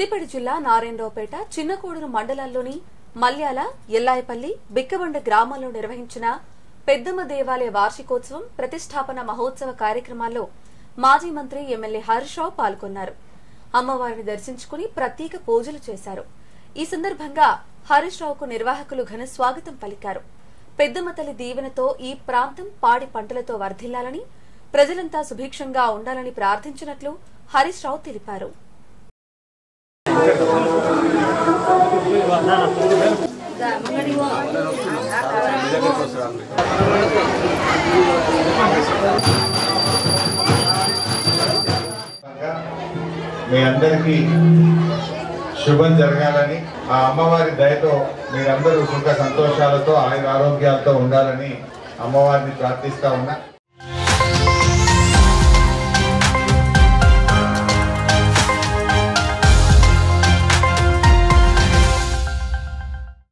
సిద్దిపేట జిల్లా నారాయణరావుపేట చిన్నకోడూరు మండలాల్లోని మల్యాల ఎల్లాయపల్లి బిక్కబండ గ్రామాల్లో నిర్వహించిన పెద్దమ్మ దేవాలయ వార్షికోత్సవం ప్రతిష్టాపన మహోత్సవ కార్యక్రమాల్లో మాజీ మంత్రి ఎమ్మెల్యే హరీష్ రావు పాల్గొన్నారు. అమ్మవారిని దర్శించుకుని ప్రత్యేక పూజలు చేశారు. ఈ సందర్భంగా హరీష్ రావుకు నిర్వాహకులు ఘన స్వాగతం పలికారు. పెద్దమ్మ తల్లి దీవెనతో ఈ ప్రాంతం పాడి పంటలతో వర్ధిల్లాలని, ప్రజలంతా సుభిక్షంగా ఉండాలని ప్రార్థించినట్లు హరీష్ రావు తెలిపారు. మీ అందరికీ శుభం జరగాలని, ఆ అమ్మవారి దయతో మీరందరూ సుఖ సంతోషాలతో ఆయుర ఆరోగ్యాలతో ఉండాలని అమ్మవారిని ప్రార్థిస్తా ఉన్నా.